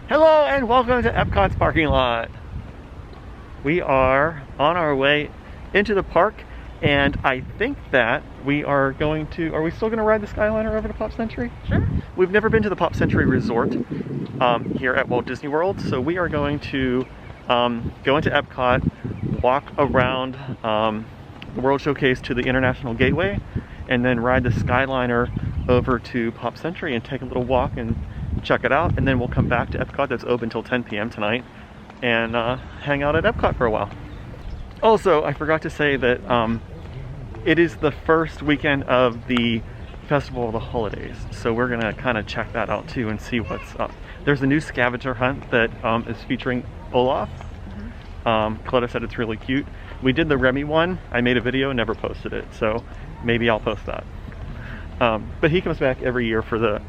Hello and welcome to EPCOT's parking lot. We are on our way into the park, and I think that we are going to, are we still going to ride the Skyliner over to Pop Century? Sure. We've never been to the Pop Century Resort here at Walt Disney World, so we are going to go into EPCOT, walk around the World Showcase to the International Gateway, and then ride the Skyliner over to Pop Century and take a little walk and check it out, and then we'll come back to EPCOT that's open till 10 p.m. tonight and hang out at EPCOT for a while. Also, I forgot to say that it is the first weekend of the Festival of the Holidays, so we're gonna kind of check that out too and see what's up. There's a new scavenger hunt that is featuring Olaf. Coletta said it's really cute. We did the Remy one. I made a video and never posted it, so maybe I'll post that. But he comes back every year for the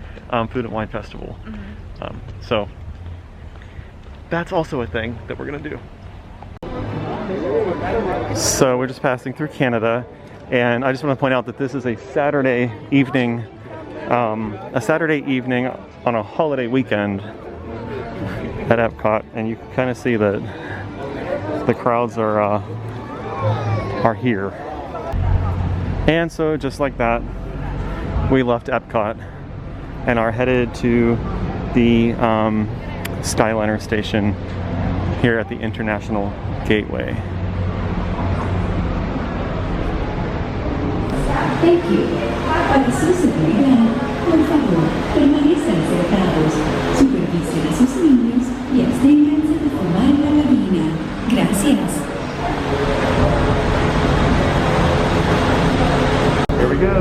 Food and Wine Festival. So that's also a thing that we're gonna do. So we're just passing through Canada, and I just want to point out that this is a Saturday evening on a holiday weekend at EPCOT, and you can kind of see that the crowds are here. And so just like that, we left EPCOT and are headed to the Skyliner station here at the International Gateway. Thank you. Para su seguridad, por favor, permanezcan sentados, supervisen a sus niños y absténganse de fumar la cabina. Gracias. Here we go.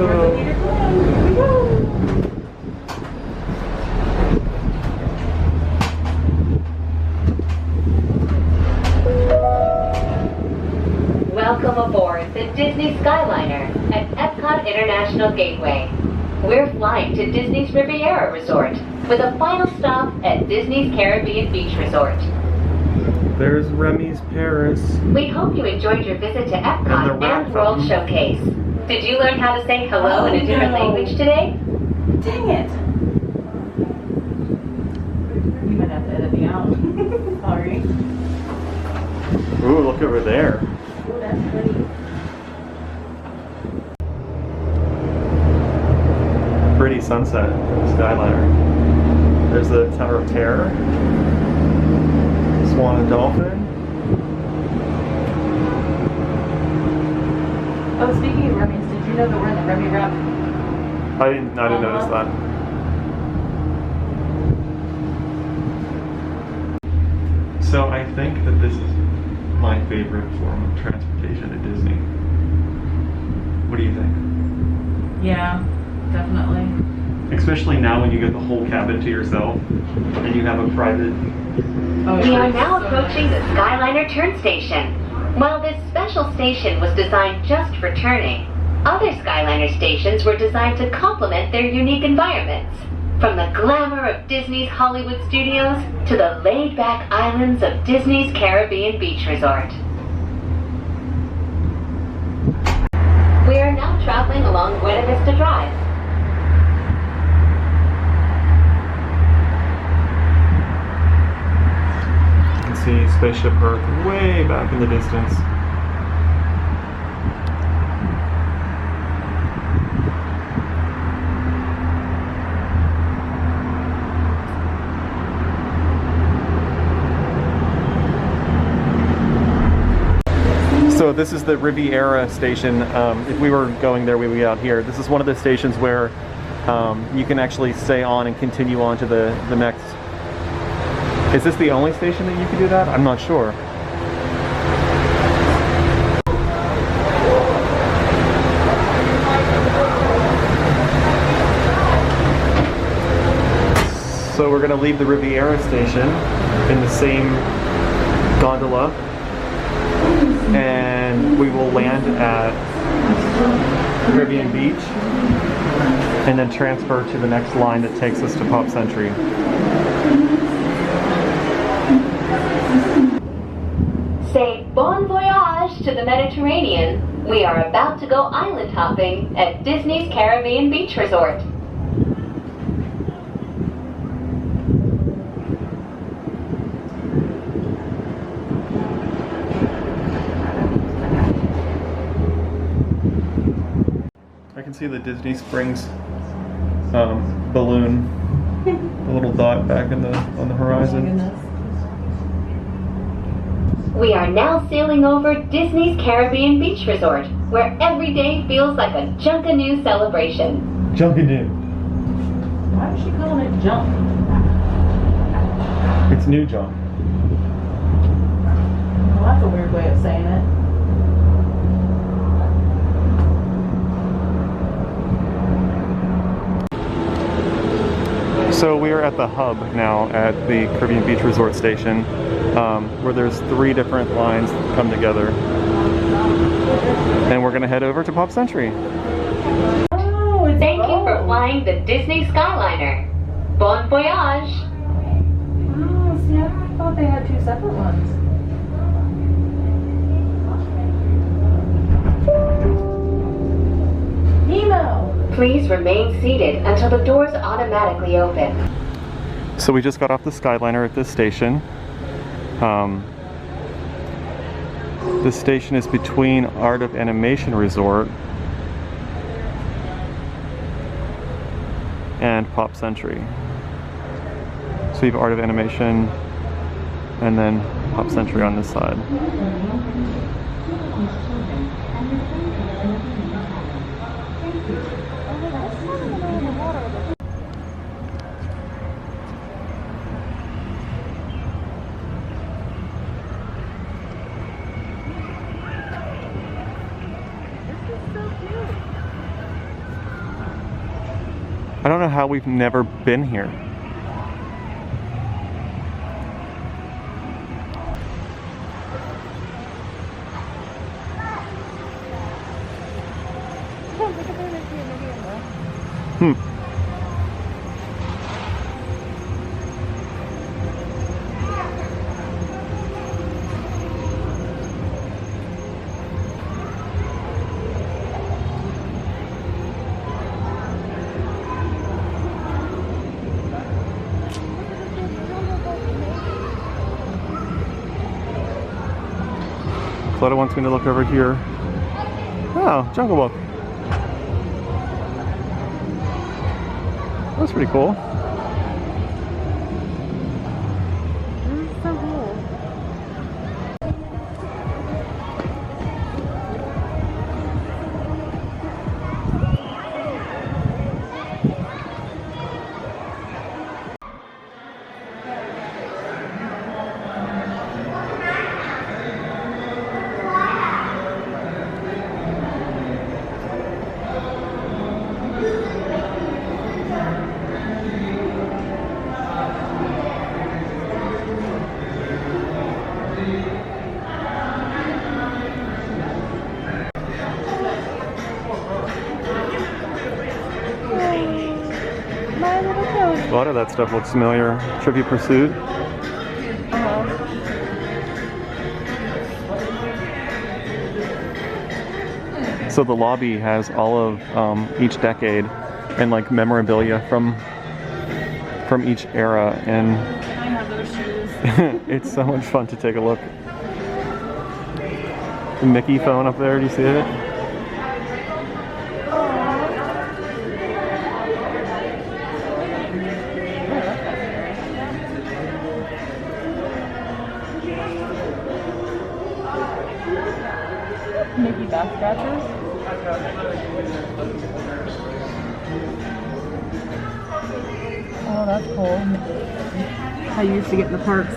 Welcome aboard the Disney Skyliner at EPCOT International Gateway. We're flying to Disney's Riviera Resort with a final stop at Disney's Caribbean Beach Resort. There's Remy's Paris. We hope you enjoyed your visit to EPCOT and World Showcase. Did you learn how to say hello in a different language today? Dang it. You might have to edit me out. Sorry. Ooh, look over there. Oh, that's pretty. Pretty sunset, Skyliner. There's the Tower of Terror. Swan and Dolphin. Oh, speaking of Remy's, did you know that we're in the Remy Rep? I didn't notice that. So I think that this is my favorite form of transportation at Disney. What do you think? Yeah, definitely. Especially now when you get the whole cabin to yourself and you have a private... We are now approaching the Skyliner turn station. While this special station was designed just for turning, other Skyliner stations were designed to complement their unique environments. From the glamour of Disney's Hollywood studios to the laid-back islands of Disney's Caribbean Beach Resort. We are now traveling along Buena Vista Drive. You can see Spaceship Earth way back in the distance. So this is the Riviera station. If we were going there, we would be out here. This is one of the stations where you can actually stay on and continue on to the next. Is this the only station that you can do that? I'm not sure. So we're going to leave the Riviera station in the same gondola, and we will land at Caribbean Beach and then transfer to the next line that takes us to Pop Century. Say bon voyage to the Mediterranean. We are about to go island hopping at Disney's Caribbean Beach Resort. see the Disney Springs balloon, the little dot back on the horizon. We are now sailing over Disney's Caribbean Beach Resort, where every day feels like a Junkanoo celebration. Junkanoo. Why is she calling it junk? It's new junk. Well, that's a weird way of saying it. So we are at the hub now at the Caribbean Beach Resort Station, where there's 3 different lines that come together. And we're gonna head over to Pop Century. Oh, it's Thank you for flying the Disney Skyliner. Bon voyage! Oh, see, I thought they had 2 separate ones. Nemo! Please remain seated until the doors automatically open. So we just got off the Skyliner at this station. This station is between Art of Animation Resort and Pop Century. So you have Art of Animation and then Pop Century on this side. I don't know how we've never been here. Coletta wants me to look over here. Oh, Jungle Book. That's pretty cool. That's so cool. A lot of that stuff looks familiar. Trivial Pursuit. So the lobby has all of each decade and like memorabilia from each era, and I have those shoes. it's so much fun to take a look. The Mickey phone up there, do you see it? Mickey back scratchers. Oh, that's cool. I used to get in the parks.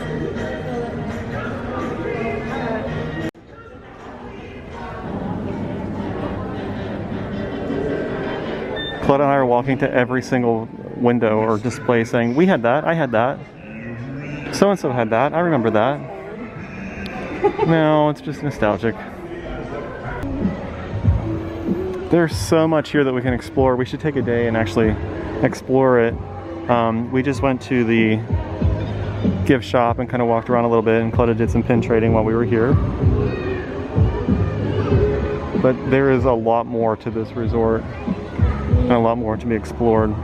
Coletta and I are walking to every single window or display saying, we had that, I had that. So-and-so had that, I remember that. No, it's just nostalgic. There's so much here that we can explore. We should take a day and actually explore it. We just went to the gift shop and kind of walked around a little bit, and Coletta did some pin trading while we were here. But there is a lot more to this resort and a lot more to be explored.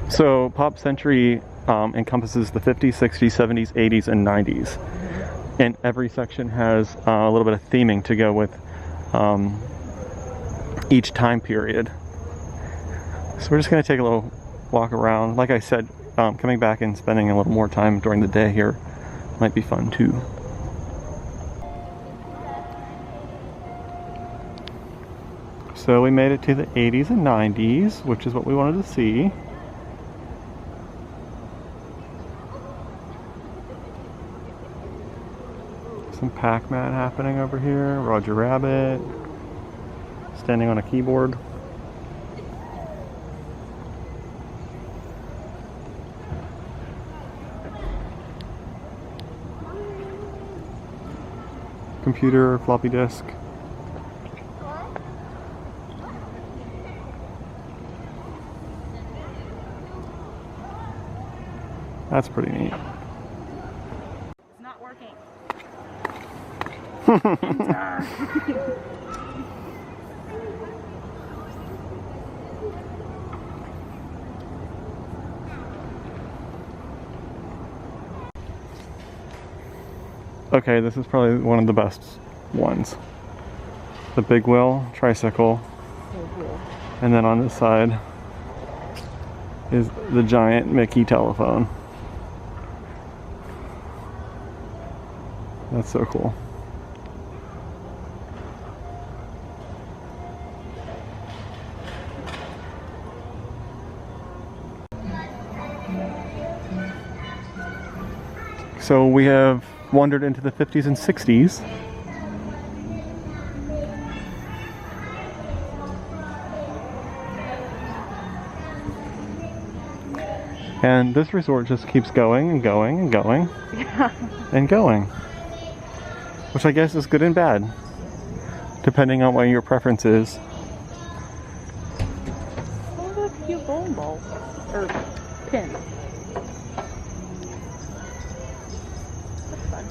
So Pop Century encompasses the 50s, 60s, 70s, 80s, and 90s. And every section has a little bit of theming to go with each time period. So we're just going to take a little walk around. Like I said, coming back and spending a little more time during the day here might be fun too. So we made it to the 80s and 90s, which is what we wanted to see. Some Pac-Man happening over here. Roger Rabbit standing on a keyboard. Computer, floppy disk. That's pretty neat. It's not working. Okay, this is probably one of the best ones. The big wheel tricycle. So cool. And then on this side is the giant Mickey telephone. That's so cool. So we have wandered into the 50s and 60s. And this resort just keeps going and going and going and going. Which I guess is good and bad, depending on what your preference is. Oh, look, a cute bowling ball. Or pin. That's fun.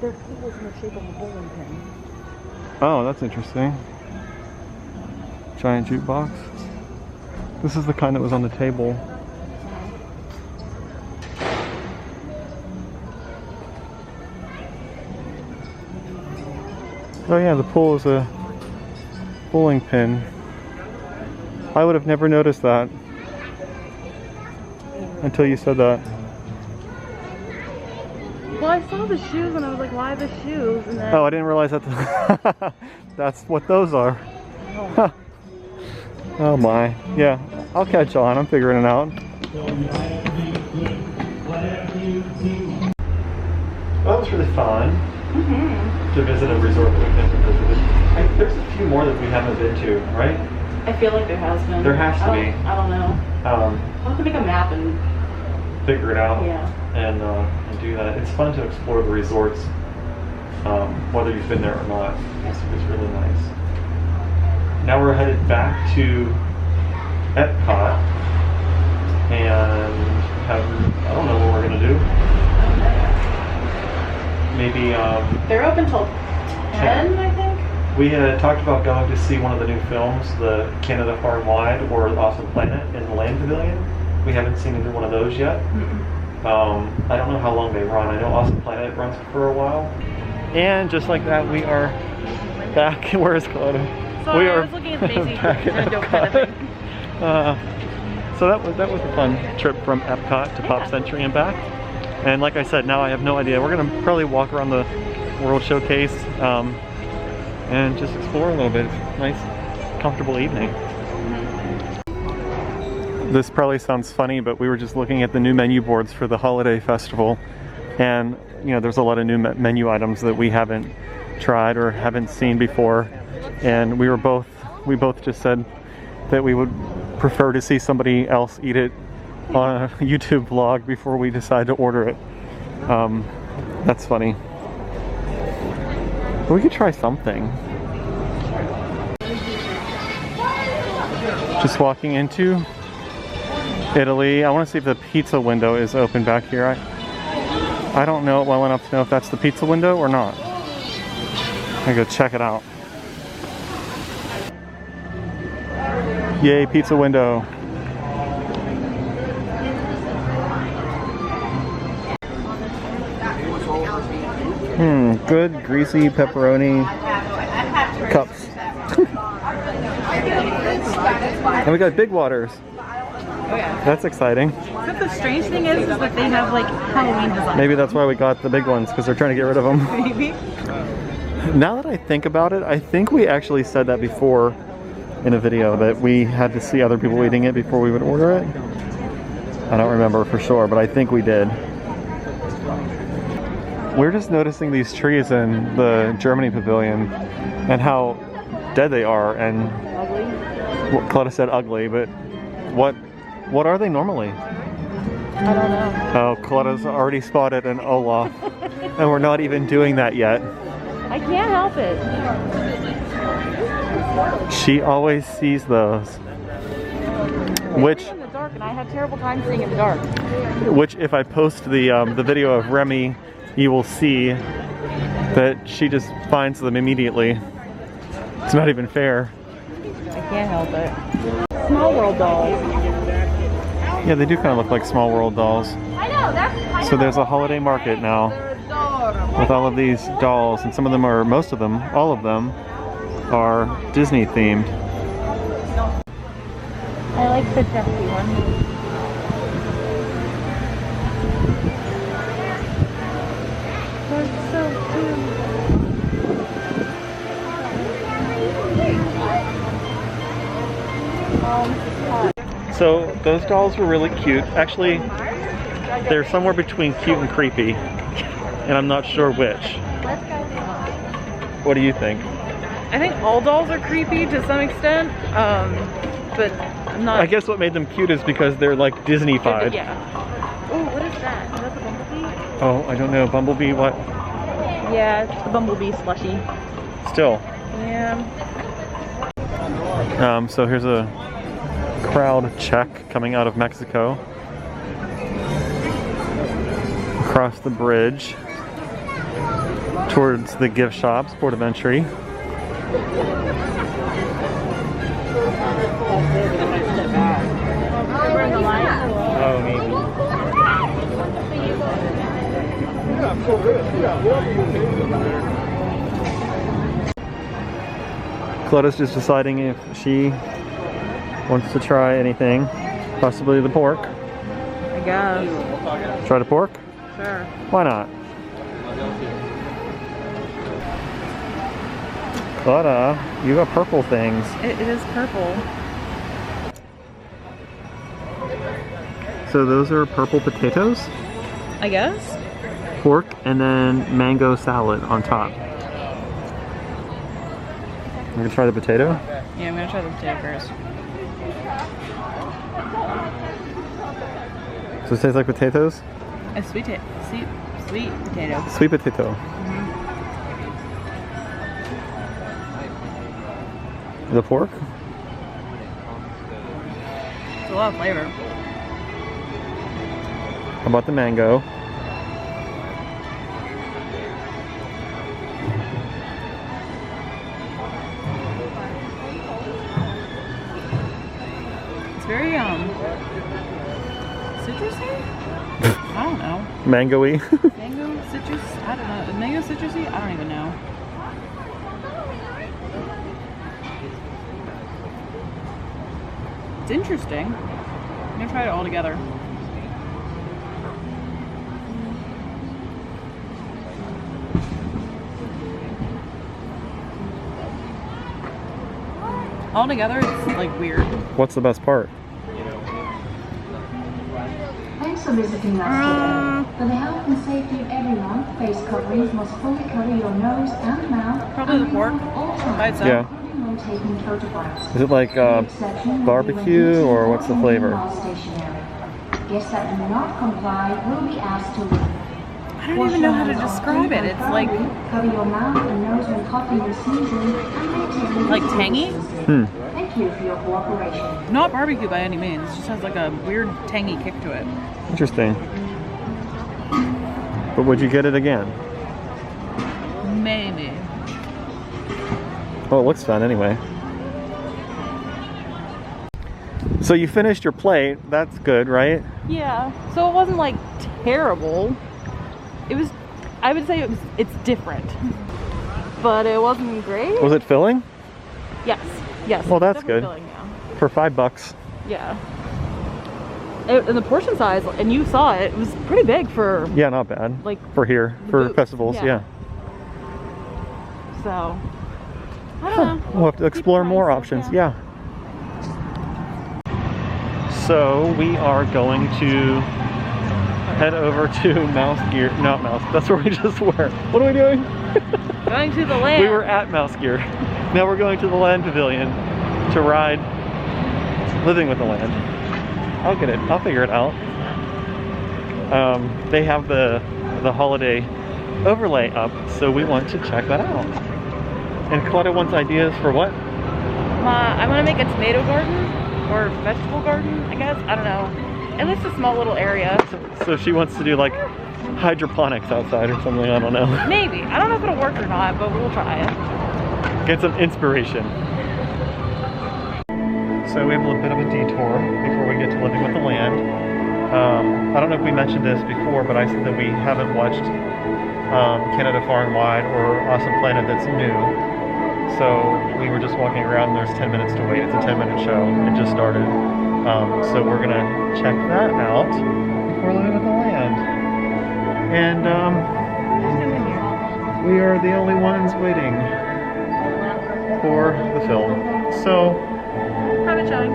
Their tables in the shape of a bowling pin. Oh, that's interesting. Giant jukebox. This is the kind that was on the table. Oh yeah, the pool is a bowling pin. I would have never noticed that until you said that. Well, I saw the shoes and I was like, why the shoes? And then... Oh, I didn't realize that. That's what those are. Oh. Oh my. Yeah, I'll catch on. I'm figuring it out. Well, that was really fun to visit a resort that we've never visited. There's a few more that we haven't been to, right? I feel like there has been. There has to be. I don't know. I'll have to make a map and figure it out. Yeah. And do that. It's fun to explore the resorts, whether you've been there or not. It's really nice. Now we're headed back to EPCOT and I don't know what we're gonna do. Maybe they're open till 10, I think. We had talked about going to see one of the new films, the Canada Far and Wide or Awesome Planet in the Land Pavilion. We haven't seen either one of those yet. I don't know how long they run. I know Awesome Planet runs for a while. And just like that, we are back. Where is Coletta? Sorry, We I are was looking at Macy's back at window kind of thing. So that was a fun trip from EPCOT to Pop Century and back. And like I said, now I have no idea. We're gonna probably walk around the World Showcase and just explore a little bit. It's a nice, comfortable evening. This probably sounds funny, but we were just looking at the new menu boards for the holiday festival, and you know, there's a lot of new menu items that we haven't tried or haven't seen before, and we both just said that we would prefer to see somebody else eat it on a YouTube vlog before we decide to order it. That's funny. But we could try something. Just walking into Italy. I want to see if the pizza window is open back here. I don't know it well enough to know if that's the pizza window or not. I'm gonna go check it out. Yay, pizza window. Good greasy pepperoni cups. And we got big waters. That's exciting. But the strange thing is that they have like Halloween design. Maybe that's why we got the big ones, because they're trying to get rid of them. Maybe. Now that I think about it, I think we actually said that before in a video, that we had to see other people eating it before we would order it. I don't remember for sure, but I think we did. We're just noticing these trees in the Germany pavilion and how dead they are, and Ugly. Coletta said ugly, but what are they normally? I don't know. Oh, Coletta's already spotted an Olaf, and we're not even doing that yet. I can't help it. She always sees those. Which, in the dark, and I have terrible time seeing in the dark. which if I post the video of Remy, you will see that she just finds them immediately. It's not even fair. I can't help it. Small World dolls. Yeah, they do kind of look like Small World dolls. So there's a holiday market now with all of these dolls, and some of them are, most of them, all of them are Disney themed. I like the Jeffy one. That's so cute. So those dolls were really cute. Actually, they're somewhere between cute and creepy, and I'm not sure which. What do you think? I think all dolls are creepy to some extent, but I'm not. I guess what made them cute is because they're like Disney-fied. Yeah. Oh, what is that? Is that the bumblebee? Oh, I don't know. Bumblebee, what? Yeah, it's the bumblebee slushy. Still. Yeah. So here's a crowd check coming out of Mexico. Across the bridge towards the gift shops, port of entry. Oh, maybe. Coletta's just deciding if she wants to try anything, possibly the pork. I guess. Try the pork? Sure. Why not? Coletta, you got purple things. It is purple. So those are purple potatoes, I guess. pork, and then mango salad on top. I'm gonna try the potato. Yeah, I'm gonna try the potato first. So it tastes like potatoes? A sweet potato. Sweet potato. The pork? It's a lot of flavor. How about the mango? It's very citrusy? I don't know. Mango-y? Mango citrus? I don't know. Mango citrusy? I don't even know. It's interesting. I'm gonna try it all together. All together, it's like weird. What's the best part? Thanks for visiting us today. For the health and safety of everyone, face coverings must fully cover your nose and mouth. Probably the pork by itself. Yeah. When taking photographs. Is it like barbecue, or what's the flavor? Guests that do not comply will be asked to leave. I don't even know how to describe it. It's like cover your mouth and nose when coughing or sneezing, and maintain like tangy. Thank you for your cooperation. Not barbecue by any means. It just has like a weird tangy kick to it. Interesting. But would you get it again? Maybe. Oh, it looks fun anyway. So you finished your plate. That's good, right? Yeah. So it wasn't like terrible. It was. I would say it's different, but it wasn't great. Was it filling? Yes. Yes. Well, that's definitely good. filling, yeah. For $5. Yeah. And the portion size, and you saw it, it was pretty big for, Yeah, not bad. like, for here, the for booth, festivals, yeah. So, I don't know. We'll have to explore more options, yeah. So we are going to head over to Mouse Gear, not Mouse, that's where we just were. What are we doing? Going to the land. We were at Mouse Gear. Now we're going to the Land Pavilion to ride Living with the Land. I'll get it, I'll figure it out. They have the holiday overlay up, so we want to check that out. And Coletta wants ideas for what? I want to make a tomato garden or vegetable garden, I guess. I don't know. At least a small little area. So she wants to do like hydroponics outside or something, I don't know. Maybe. I don't know if it'll work or not, but we'll try it. Get some inspiration. So we have a little bit of a detour before we get to Living with the Land. I don't know if we mentioned this before, but I said that we haven't watched Canada Far and Wide or Awesome Planet that's new. So we were just walking around and there's 10 minutes to wait. It's a 10-minute show. It just started. So we're gonna check that out before Living with the Land. And we are the only ones waiting for the film. So Have it showing.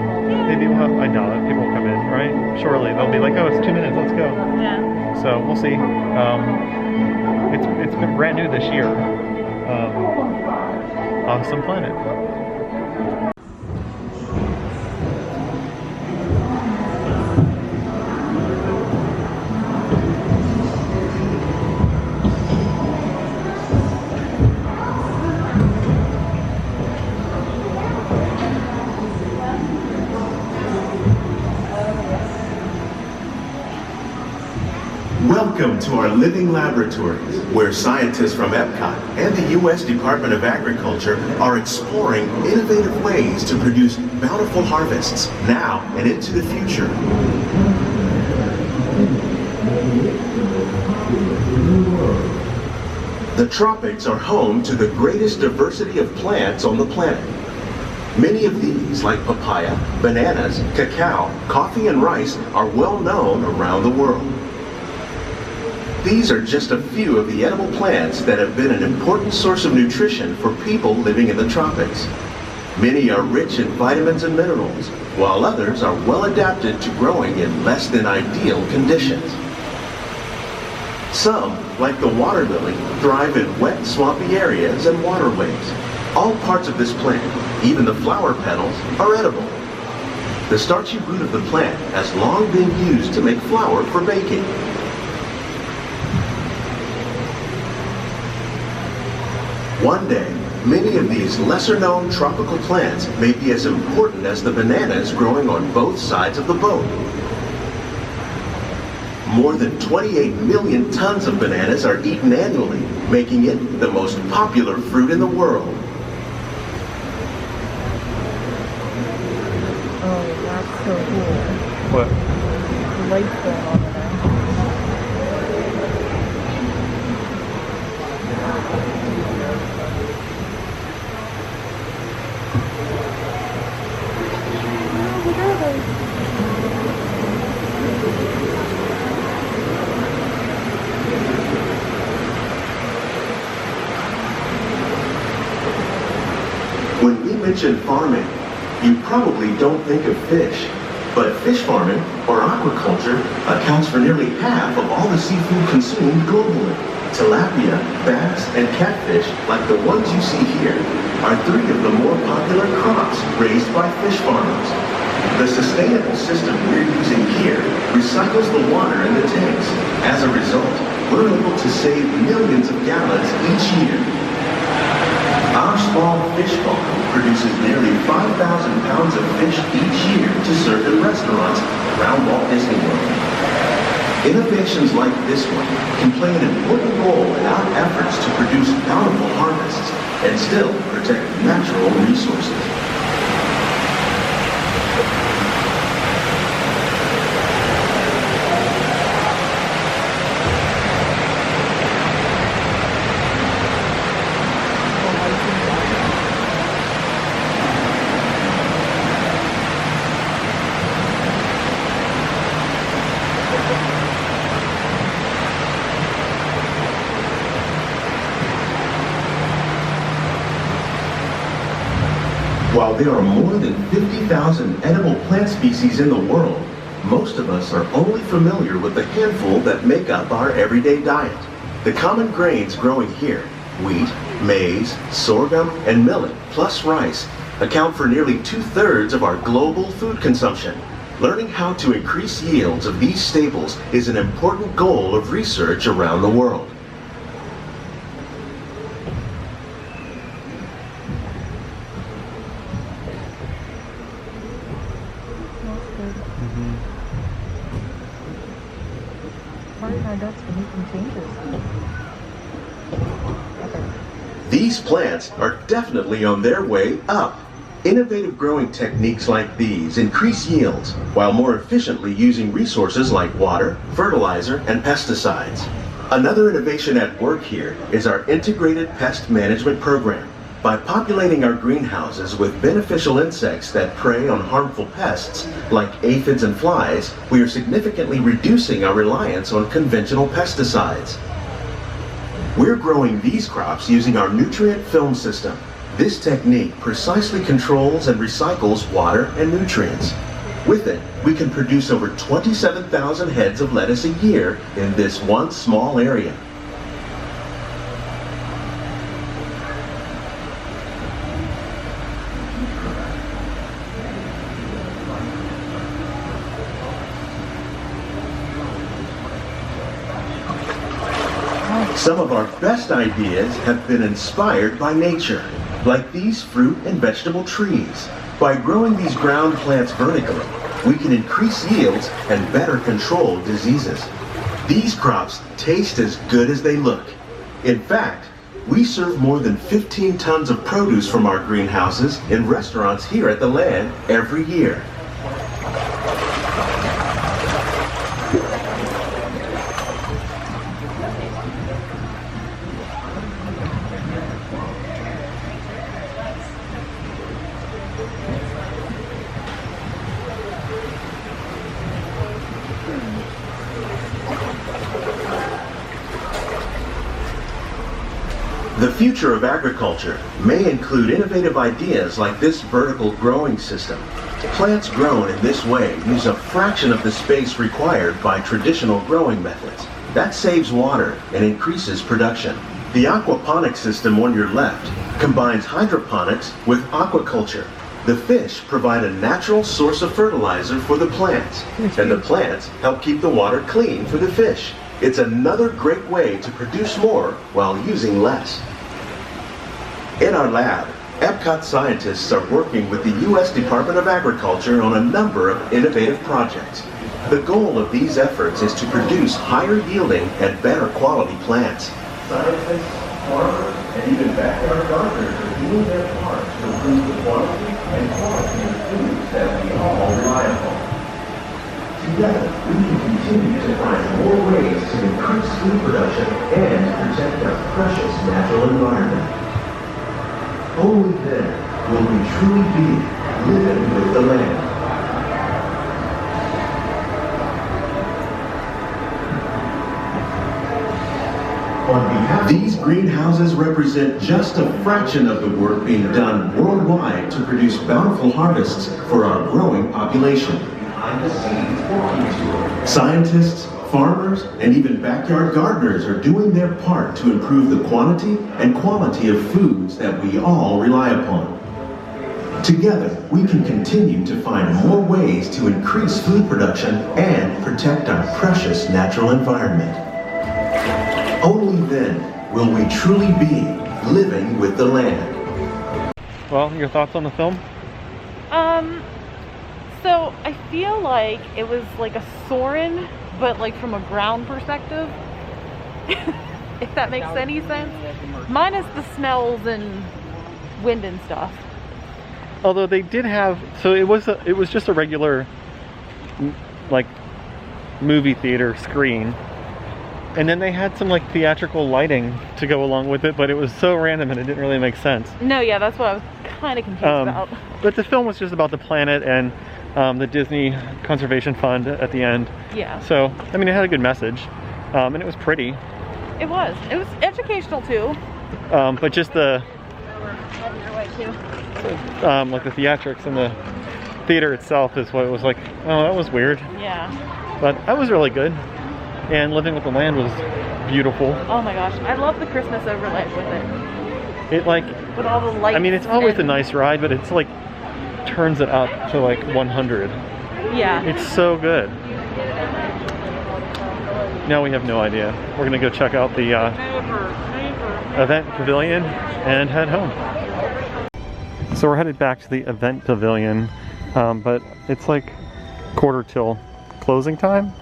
maybe we'll have, I doubt it, people will come in, right? Surely they'll be like, oh, it's 2 minutes, let's go. Yeah. So we'll see. It's been brand new this year. Awesome Planet. Welcome to our living laboratories, where scientists from EPCOT and the U.S. Department of Agriculture are exploring innovative ways to produce bountiful harvests now and into the future. The tropics are home to the greatest diversity of plants on the planet. Many of these, like papaya, bananas, cacao, coffee, and rice, are well known around the world. These are just a few of the edible plants that have been an important source of nutrition for people living in the tropics. Many are rich in vitamins and minerals, while others are well adapted to growing in less than ideal conditions. Some, like the water lily, thrive in wet, swampy areas and waterways. All parts of this plant, even the flower petals, are edible. The starchy root of the plant has long been used to make flour for baking. One day, many of these lesser-known tropical plants may be as important as the bananas growing on both sides of the boat. More than 28 million tons of bananas are eaten annually, making it the most popular fruit in the world. Oh, that's so cool. What? The lights going on there. When we mention farming, you probably don't think of fish. But fish farming, or aquaculture, accounts for nearly half of all the seafood consumed globally. Tilapia, bass, and catfish, like the ones you see here, are three of the more popular crops raised by fish farmers. The sustainable system we're using here recycles the water in the tanks. As a result, we're able to save millions of gallons each year. Our small fish farm produces nearly 5,000 pounds of fish each year to serve in restaurants around Walt Disney World. Innovations like this one can play an important role in our efforts to produce bountiful harvests and still protect natural resources. While there are more than 50,000 edible plant species in the world, most of us are only familiar with the handful that make up our everyday diet. The common grains growing here, wheat, maize, sorghum, and millet, plus rice, account for nearly 2/3 of our global food consumption. Learning how to increase yields of these staples is an important goal of research around the world. These plants are definitely on their way up. Innovative growing techniques like these increase yields while more efficiently using resources like water, fertilizer, and pesticides. Another innovation at work here is our integrated pest management program. By populating our greenhouses with beneficial insects that prey on harmful pests like aphids and flies, we are significantly reducing our reliance on conventional pesticides. We're growing these crops using our nutrient film system. This technique precisely controls and recycles water and nutrients. With it, we can produce over 27,000 heads of lettuce a year in this one small area. Some of our best ideas have been inspired by nature, like these fruit and vegetable trees. By growing these ground plants vertically, we can increase yields and better control diseases. These crops taste as good as they look. In fact, we serve more than 15 tons of produce from our greenhouses in restaurants here at the land every year. The future of agriculture may include innovative ideas like this vertical growing system. Plants grown in this way use a fraction of the space required by traditional growing methods. That saves water and increases production. The aquaponics system on your left combines hydroponics with aquaculture. The fish provide a natural source of fertilizer for the plants, and the plants help keep the water clean for the fish. It's another great way to produce more while using less. In our lab, EPCOT scientists are working with the U.S. Department of Agriculture on a number of innovative projects. The goal of these efforts is to produce higher yielding and better quality plants. Scientists, farmers, and even backyard gardeners are doing their part to improve the quantity and quality of foods that we all rely upon. Together, we can continue to find more ways to increase food production and protect our precious natural environment. Only then will we truly be living with the land. These greenhouses represent just a fraction of the work being done worldwide to produce bountiful harvests for our growing population. Scientists, farmers, and even backyard gardeners are doing their part to improve the quantity and quality of foods that we all rely upon. Together, we can continue to find more ways to increase food production and protect our precious natural environment. Only then will we truly be living with the land. Well, your thoughts on the film? So I feel like it was like a Soarin', but like from a ground perspective. If that makes any sense. Minus the smells and wind and stuff. Although they did have, so it was just a regular like movie theater screen. And then they had some like theatrical lighting to go along with it, but it was so random and it didn't really make sense. No, yeah, that's what I was kind of confused about. But the film was just about the planet and the Disney Conservation Fund at the end. Yeah. So, I mean, it had a good message, and it was pretty. It was educational too. But just the Like the theatrics and the theater itself is what it was like. Oh, that was weird. Yeah. But that was really good. And Living with the Land was beautiful. Oh my gosh, I love the Christmas overlay with it. It like, with all the lights. I mean, it's always a nice ride, but it's like turns it up to like 100. Yeah. It's so good. Now we have no idea. We're gonna go check out the event pavilion and head home. So we're headed back to the event pavilion, but it's like quarter till closing time,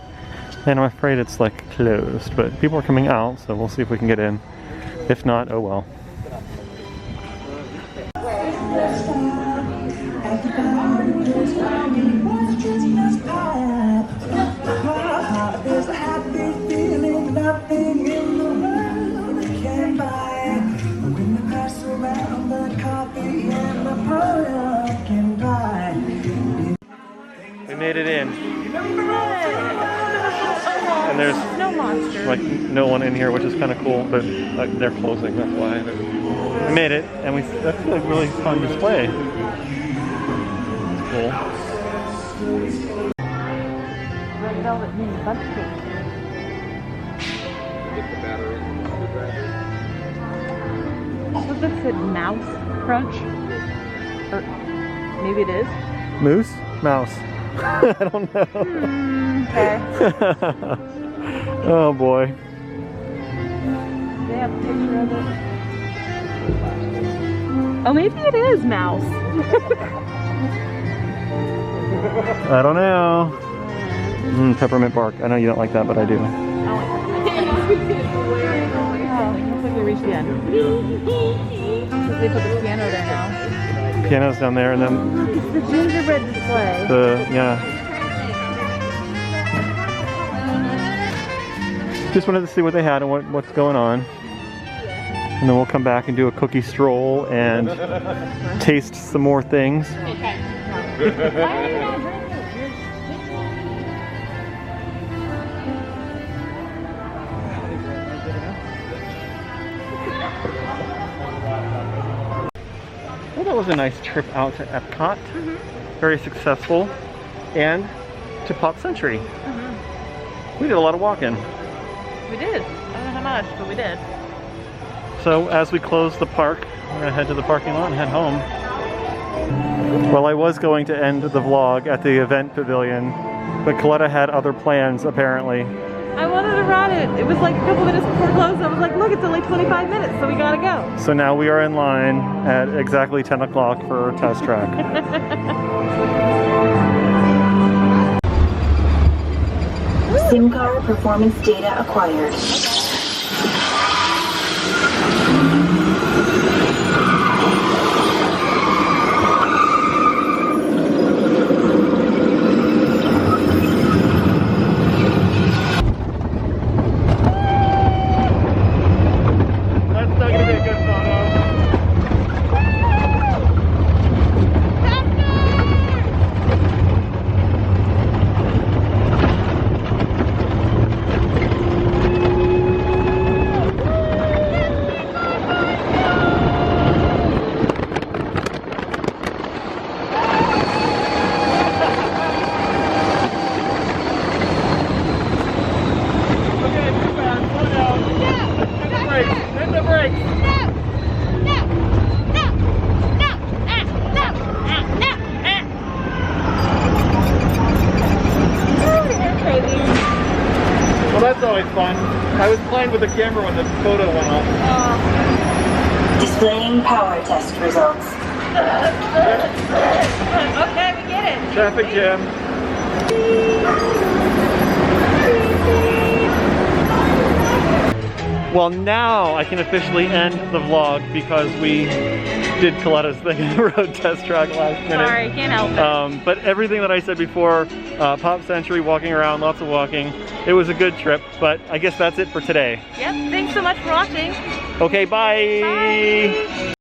and I'm afraid it's like closed, but people are coming out, so we'll see if we can get in. If not, oh well. We made it in. And there's no monster. Like no one in here, which is kind of cool, but like, they're closing, that's why. We made it, and that's a really fun display. It's cool. Red velvet mini bunch cake. So this said mouse crunch? Or maybe it is? Moose? Mouse. I don't know. Okay. Oh boy. They have a picture of it. Oh, maybe it is mouse. I don't know. Peppermint bark. I know you don't like that, but I do. Oh, looks like they reached the end. They put the piano there now. Piano's down there, and then It's the gingerbread display. yeah. Just wanted to see what they had and what's going on. And then we'll come back and do a cookie stroll and taste some more things. Well, that was a nice trip out to EPCOT. Very successful. And to Pop Century. We did a lot of walking. We did. I don't know how much, but we did. So as we close the park, we're gonna head to the parking lot and head home. Well, I was going to end the vlog at the event pavilion, but Coletta had other plans apparently. I wanted to ride it. It was like a couple minutes before close. I was like, look, it's only 25 minutes, so we gotta go. So now we are in line at exactly 10 o'clock for our test track. SIM card performance data acquired. That's not gonna be a good photo. Well, that's always fun. I was playing with the camera when the photo went off. Displaying power test results. Okay, we get it. Traffic jam. Well, now I can officially end the vlog because we did Coletta's thing in the road test track last minute. Sorry, can't help it. But everything that I said before, Pop Century, walking around, lots of walking. It was a good trip, but I guess that's it for today. Yep, thanks so much for watching. Okay, bye. Bye.